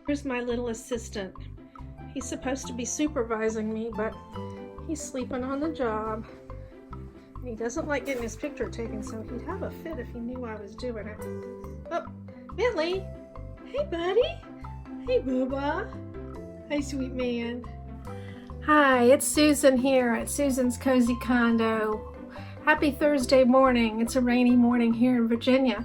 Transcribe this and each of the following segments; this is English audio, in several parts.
Here's my little assistant. He's supposed to be supervising me, but he's sleeping on the job. And he doesn't like getting his picture taken, so he'd have a fit if he knew I was doing it. Oh, Bentley! Hey, buddy! Hey, Booba! Hey, sweet man. Hi, it's Susan here at Susan's Cozy Condo. Happy Thursday morning. It's a rainy morning here in Virginia.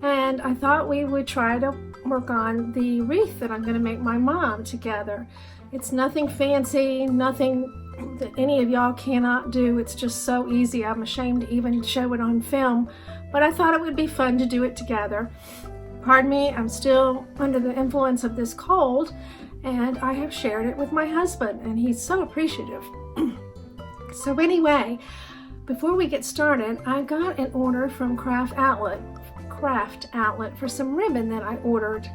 And I thought we would try to work on the wreath that I'm going to make my mom together. It's nothing fancy, nothing that any of y'all cannot do. It's just so easy. I'm ashamed to even show it on film, but I thought it would be fun to do it together. Pardon me, I'm still under the influence of this cold, and I have shared it with my husband, and he's so appreciative. So anyway, before we get started, I got an order from Craft Outlet for some ribbon that I ordered.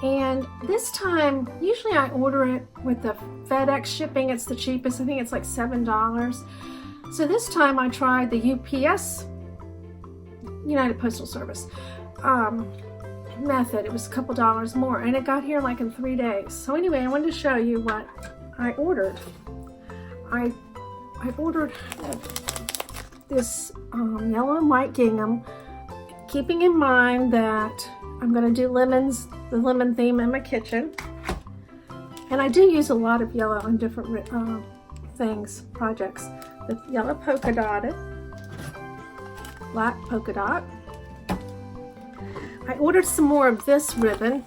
And this time, usually I order it with the FedEx shipping. It's the cheapest. I think it's like $7. So this time I tried the UPS, United Postal Service, method. It was a couple dollars more, and it got here like in 3 days. So anyway, I wanted to show you what I ordered. I ordered this yellow and white gingham, keeping in mind that I'm going to do the lemon theme in my kitchen. And I do use a lot of yellow in different projects. The yellow polka dotted, black polka dot. I ordered some more of this ribbon.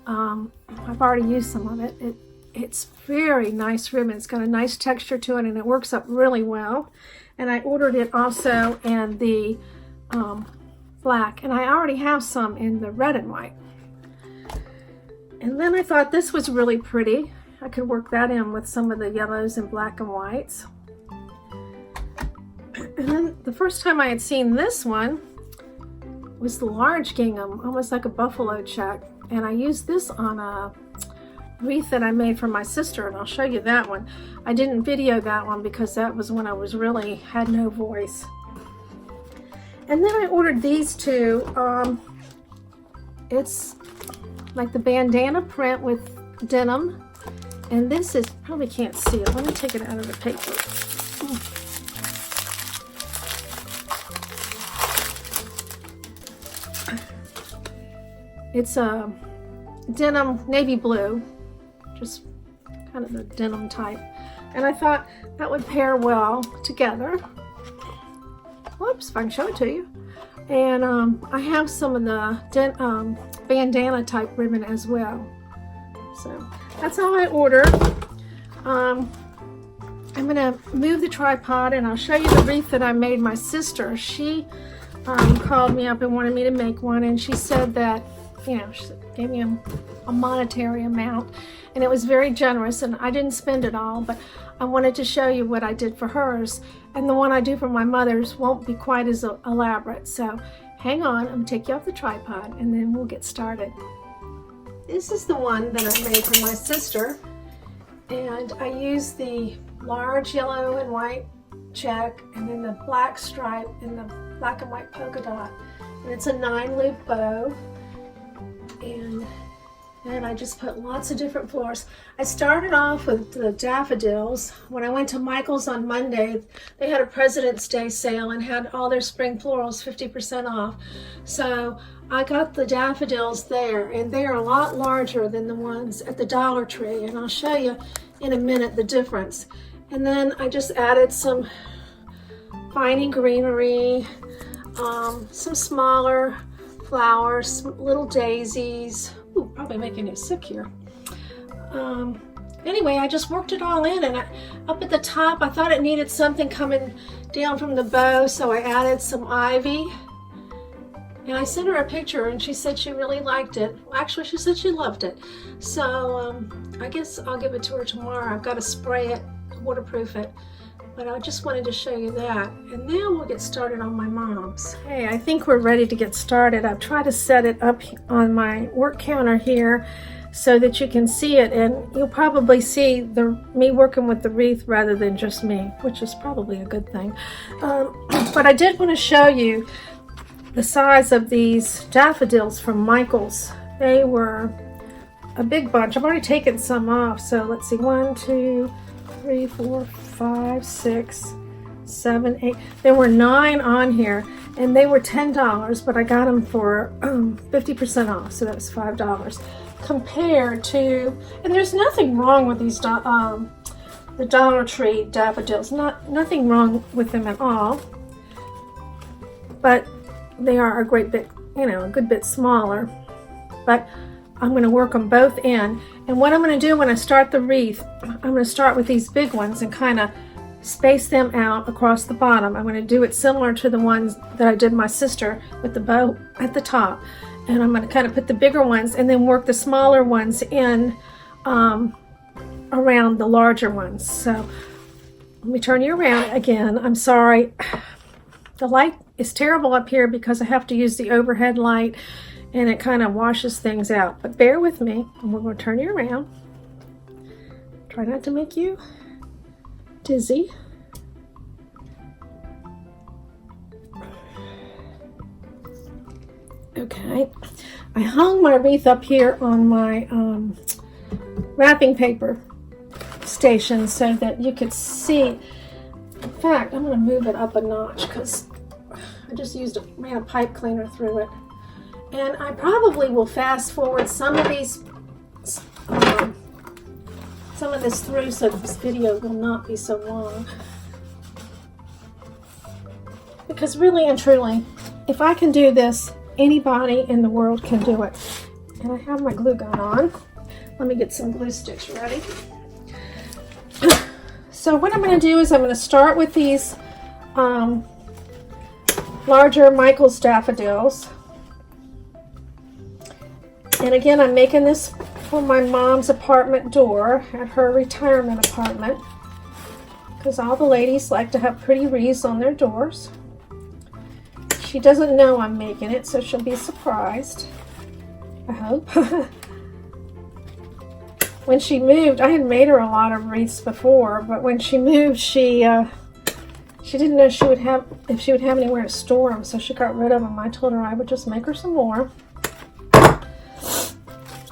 I've already used some of it. It's very nice ribbon. It's got a nice texture to it, and it works up really well. And I ordered it also in the black, and I already have some in the red and white. And then I thought this was really pretty. I could work that in with some of the yellows and black and whites. And then the first time I had seen this one was the large gingham, almost like a buffalo check. And I used this on a wreath that I made for my sister, and I'll show you that one. I didn't video that one because that was when I had no voice. And then I ordered these two. It's like the bandana print with denim. And this is, probably can't see it. Let me take it out of the paper. It's a denim navy blue, just kind of the denim type. And I thought that would pair well together. Whoops, if I can show it to you. And I have some of the bandana type ribbon as well. So that's all I ordered. I'm gonna move the tripod and I'll show you the wreath that I made my sister. She called me up and wanted me to make one, and she said that, you know, she gave me a monetary amount, and it was very generous, and I didn't spend it all, but I wanted to show you what I did for hers, and the one I do for my mother's won't be quite as elaborate. So hang on, I'm gonna take you off the tripod and then we'll get started. This is the one that I made for my sister, and I used the large yellow and white check, and then the black stripe and the black and white polka dot, and it's a 9-loop bow. And then I just put lots of different florals. I started off with the daffodils. When I went to Michael's on Monday, they had a President's Day sale and had all their spring florals 50% off. So I got the daffodils there, and they are a lot larger than the ones at the Dollar Tree, and I'll show you in a minute the difference. And then I just added some viney greenery, some smaller flowers, little daisies. Ooh, probably making you sick here. Anyway, I just worked it all in, and up at the top, I thought it needed something coming down from the bow, so I added some ivy. And I sent her a picture, and she said she really liked it. Actually, she said she loved it. So I guess I'll give it to her tomorrow. I've got to spray it, waterproof it. But I just wanted to show you that. And now we'll get started on my mom's. Hey, I think we're ready to get started. I've tried to set it up on my work counter here so that you can see it, and you'll probably see me working with the wreath rather than just me, which is probably a good thing. But I did want to show you the size of these daffodils from Michael's. They were a big bunch. I've already taken some off. So let's see, 1, 2, 3, 4, 5, 6, 7, 8. There were 9 on here, and they were $10, but I got them for 50% off, so that was $5. Compared to, and there's nothing wrong with these the Dollar Tree daffodils. Nothing wrong with them at all, but they are a great bit, you know, a good bit smaller. But I'm going to work them both in, and what I'm going to do when I start the wreath, I'm going to start with these big ones and kind of space them out across the bottom. I'm going to do it similar to the ones that I did my sister with the bow at the top, and I'm going to kind of put the bigger ones and then work the smaller ones in around the larger ones. So let me turn you around again. I'm sorry, the light is terrible up here because I have to use the overhead light, and it kind of washes things out, but bear with me, and we're going to turn you around. Try not to make you dizzy. Okay, I hung my wreath up here on my wrapping paper station so that you could see. In fact, I'm going to move it up a notch because I just ran a pipe cleaner through it. And I probably will fast forward some of these, some of this through, so this video will not be so long. Because really and truly, if I can do this, anybody in the world can do it. And I have my glue gun on. Let me get some glue sticks ready. So what I'm going to do is I'm going to start with these larger Michael's daffodils. And again, I'm making this for my mom's apartment door at her retirement apartment, because all the ladies like to have pretty wreaths on their doors. She doesn't know I'm making it, so she'll be surprised, I hope. When she moved, I had made her a lot of wreaths before, but when she moved, she didn't know if she would have anywhere to store them, so she got rid of them. I told her I would just make her some more.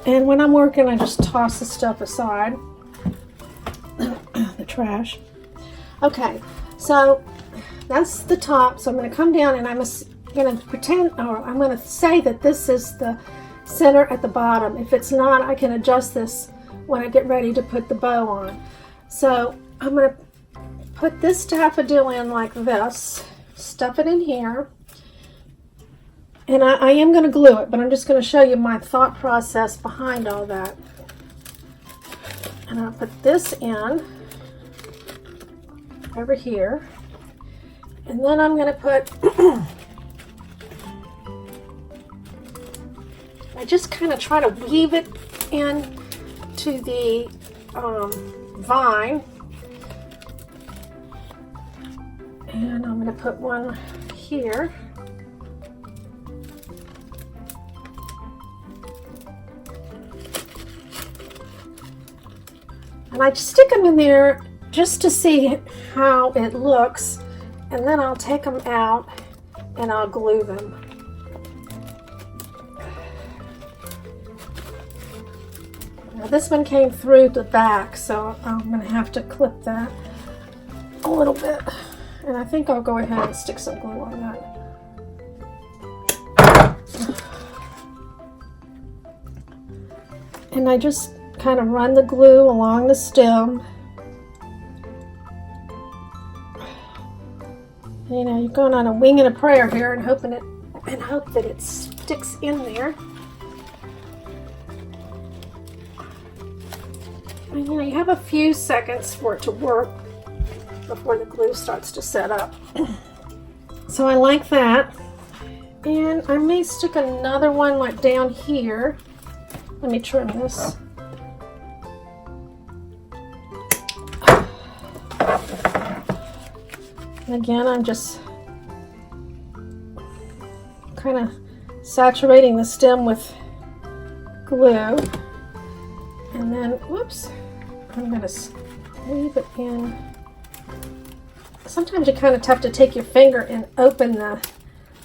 And when I'm working, I just toss the stuff aside, the trash. Okay, so that's the top. So I'm going to come down, and I'm going to pretend, or I'm going to say that this is the center at the bottom. If it's not, I can adjust this when I get ready to put the bow on. So I'm going to put this daffodil in like this, stuff it in here. And I am going to glue it, but I'm just going to show you my thought process behind all that. And I'll put this in over here. And then I'm going to put, I just kind of try to weave it in to the vine. And I'm going to put one here. And I stick them in there just to see how it looks, and then I'll take them out and I'll glue them. Now this one came through the back, so I'm going to have to clip that a little bit. And I think I'll go ahead and stick some glue on that. And I just kind of run the glue along the stem. You know, you're going on a wing and a prayer here and hope that it sticks in there. And you know, you have a few seconds for it to work before the glue starts to set up. So I like that. And I may stick another one like down here. Let me trim this. And again, I'm just kind of saturating the stem with glue. And then, whoops, I'm going to weave it in. Sometimes you kind of have to take your finger and open the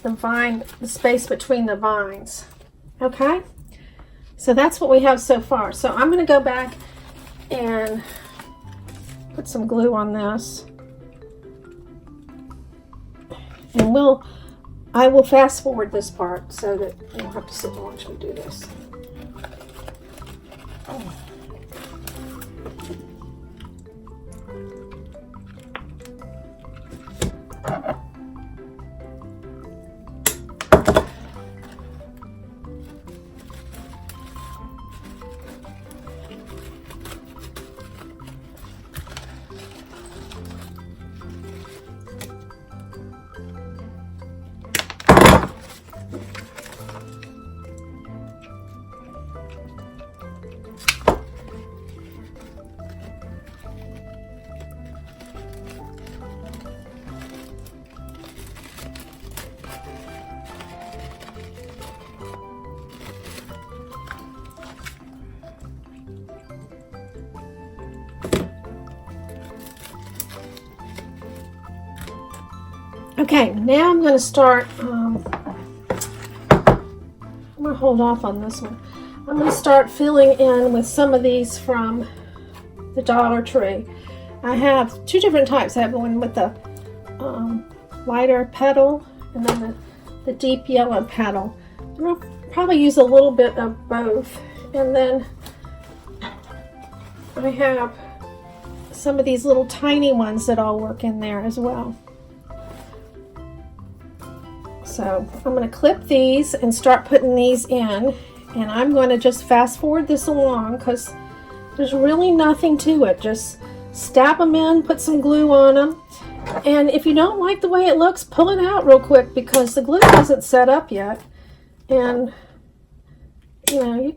vine, the space between the vines. Okay? So that's what we have so far. So I'm going to go back and put some glue on this. And I will fast forward this part so that you don't have to sit and watch me do this. Okay, now I'm going to start, I'm going to hold off on this one. I'm going to start filling in with some of these from the Dollar Tree. I have two different types. I have one with the lighter petal and then the deep yellow petal. I'm going to probably use a little bit of both. And then I have some of these little tiny ones that I'll work in there as well. So I'm going to clip these and start putting these in, and I'm going to just fast forward this along because there's really nothing to it. Just stab them in, put some glue on them, and if you don't like the way it looks, pull it out real quick because the glue hasn't set up yet, and you know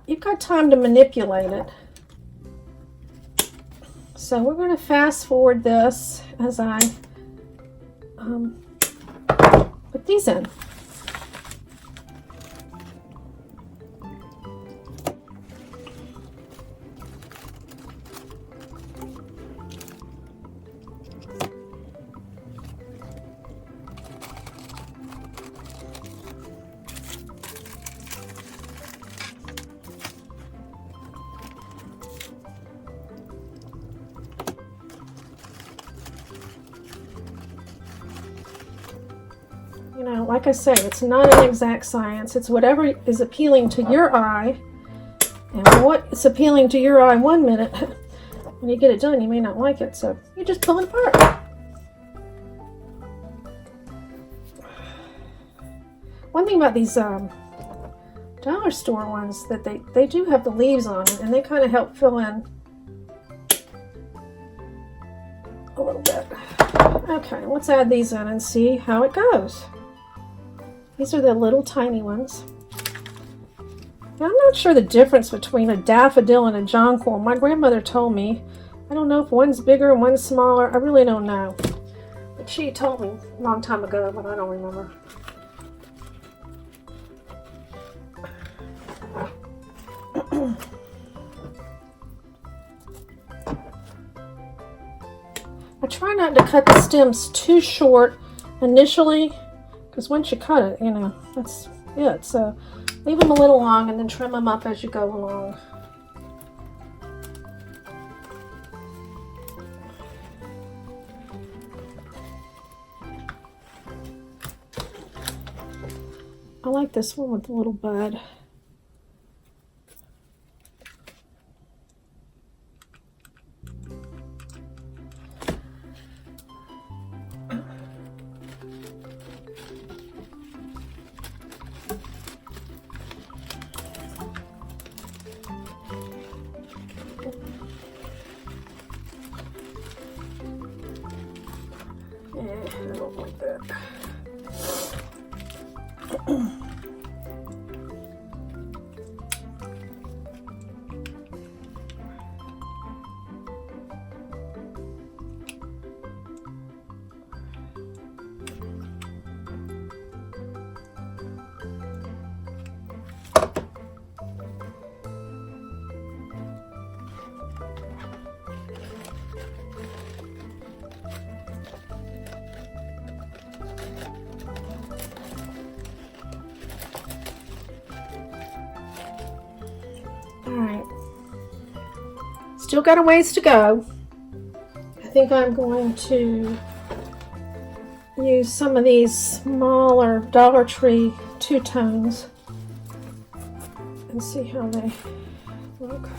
you've got time to manipulate it. So we're going to fast forward this as I put these in. You know, like I say, it's not an exact science. It's whatever is appealing to your eye. And what's appealing to your eye one minute, when you get it done, you may not like it. So you just pull it apart. One thing about these dollar store ones, that they do have the leaves on it, and they kind of help fill in a little bit. Okay, let's add these in and see how it goes. These are the little tiny ones. Now, I'm not sure the difference between a daffodil and a jonquil. My grandmother told me. I don't know if one's bigger and one's smaller. I really don't know. But she told me a long time ago, but I don't remember. I try not to cut the stems too short initially, because once you cut it, you know, that's it. So leave them a little long and then trim them up as you go along. I like this one with the little bud. I don't like that. Still got a ways to go. I think I'm going to use some of these smaller Dollar Tree two-tones and see how they look.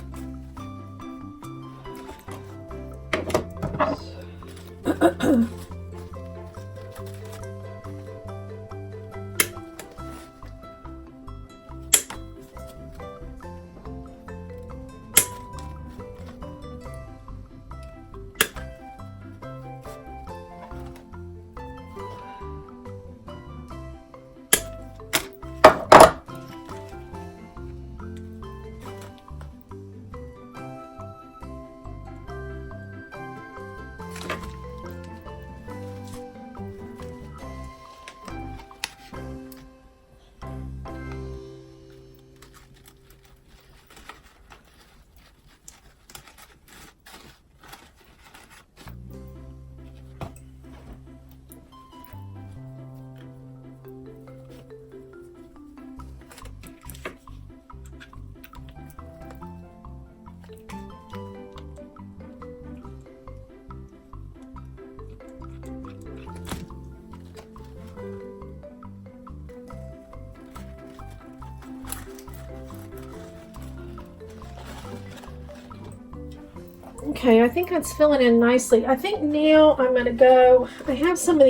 Okay, I think that's filling in nicely. I think now I'm going to go, I have some of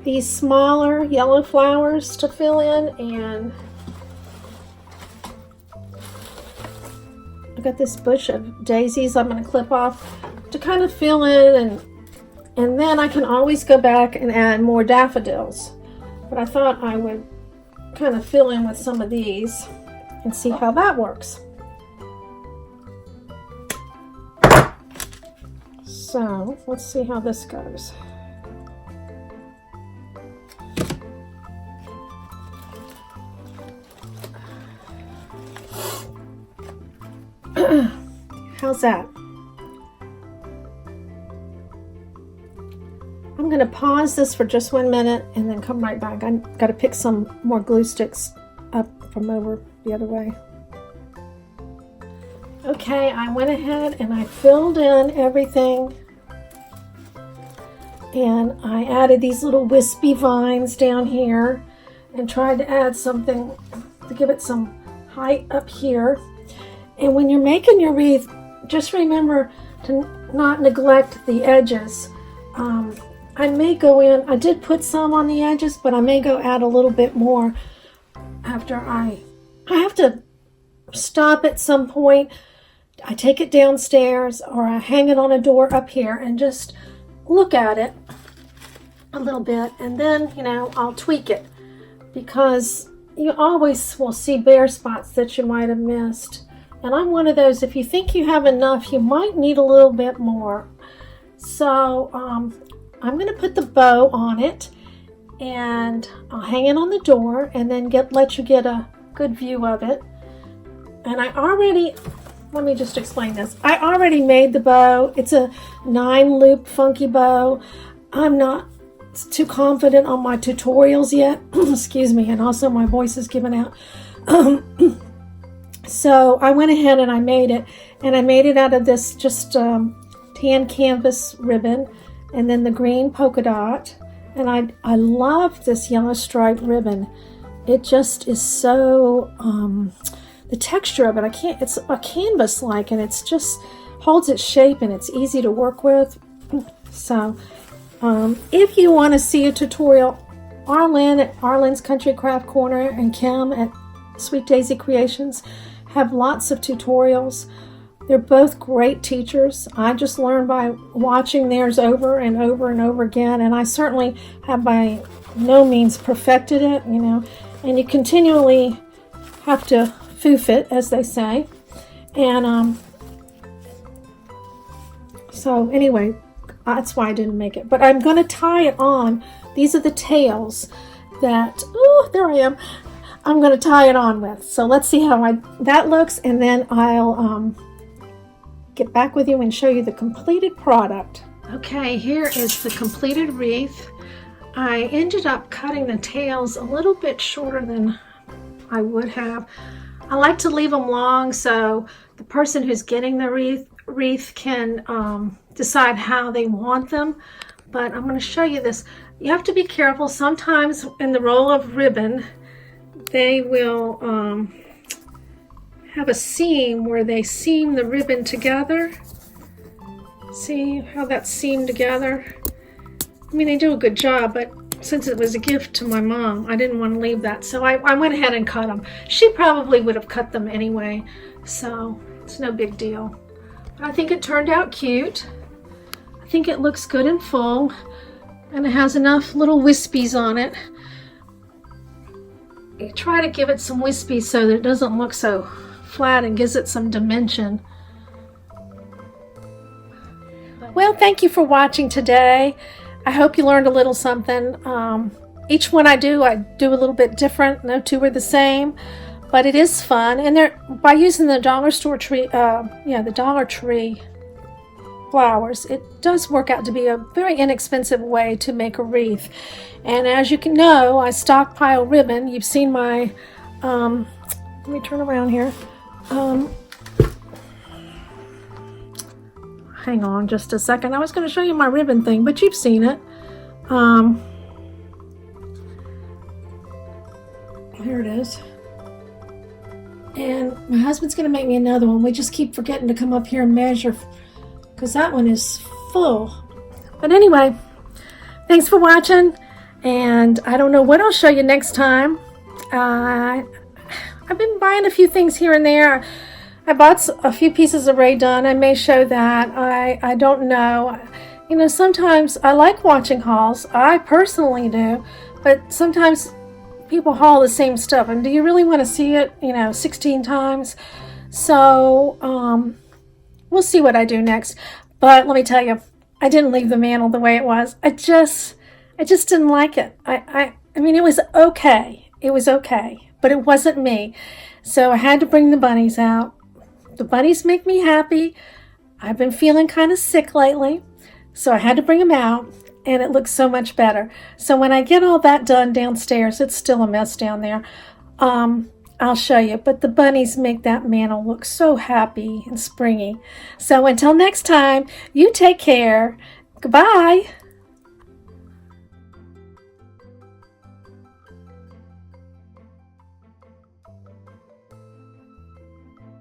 these smaller yellow flowers to fill in, and I've got this bush of daisies I'm going to clip off to kind of fill in, and then I can always go back and add more daffodils. But I thought I would kind of fill in with some of these and see how that works. So let's see how this goes. How's that? I'm going to pause this for just 1 minute and then come right back. I've got to pick some more glue sticks up from over the other way. Okay, I went ahead and I filled in everything, and I added these little wispy vines down here and tried to add something to give it some height up here. And when you're making your wreath, just remember to not neglect the edges. I may go in, I did put some on the edges, but I may go add a little bit more after I have to stop at some point. I take it downstairs or I hang it on a door up here and just look at it a little bit, and then, you know, I'll tweak it, because you always will see bare spots that you might have missed. And I'm one of those, if you think you have enough, you might need a little bit more. So I'm going to put the bow on it, and I'll hang it on the door and then let you get a good view of it. And let me just explain this. I already made the bow. It's a 9-loop funky bow. I'm not too confident on my tutorials yet. Excuse me, and also my voice is giving out. So I went ahead and I made it, and I made it out of this just tan canvas ribbon, and then the green polka dot. And I love this yellow striped ribbon. It just is so, the texture of it, it's a canvas-like, and it's just holds its shape, and it's easy to work with. So if you want to see a tutorial, Arlen at Arlen's Country Craft Corner and Kim at Sweet Daisy Creations have lots of tutorials. They're both great teachers. I just learned by watching theirs over and over and over again, and I certainly have by no means perfected it, you know, and you continually have to foof it, as they say. And so anyway, that's why I didn't make it. But I'm going to tie it on. These are the tails that, oh, there I am. I'm going to tie it on with. So let's see how that looks, and then I'll get back with you and show you the completed product. Okay, here is the completed wreath. I ended up cutting the tails a little bit shorter than I would have. I like to leave them long so the person who's getting the wreath can decide how they want them. But I'm going to show you this. You have to be careful. Sometimes in the roll of ribbon, they will have a seam where they seam the ribbon together. See how that's seamed together? I mean, they do a good job, but since it was a gift to my mom, I didn't want to leave that. So I went ahead and cut them. She probably would have cut them anyway, so it's no big deal. But I think it turned out cute. I think it looks good and full, and it has enough little wispies on it. You try to give it some wispies so that it doesn't look so flat and gives it some dimension. Well, thank you for watching today. I hope you learned a little something. Each one I do a little bit different. No two are the same, but it is fun. And they're by using the Dollar Tree flowers, it does work out to be a very inexpensive way to make a wreath. And as you can know, I stockpile ribbon. You've seen my let me turn around here. Hang on just a second. I was going to show you my ribbon thing, but you've seen it. Here it is. And my husband's going to make me another one. We just keep forgetting to come up here and measure because that one is full. But anyway, thanks for watching. And I don't know what I'll show you next time. I've been buying a few things here and there. I bought a few pieces of Rae Dunn. I may show that. I don't know. You know, sometimes I like watching hauls. I personally do. But sometimes people haul the same stuff. And do you really want to see it, 16 times? So, we'll see what I do next. But let me tell you, I didn't leave the mantle the way it was. I just didn't like it. I mean, it was okay. It was okay. But it wasn't me. So I had to bring the bunnies out. The bunnies make me happy. I've been feeling kind of sick lately, so I had to bring them out, and it looks so much better. So when I get all that done downstairs, it's still a mess down there, I'll show you. But the bunnies make that mantle look so happy and springy. So until next time, you take care. Goodbye.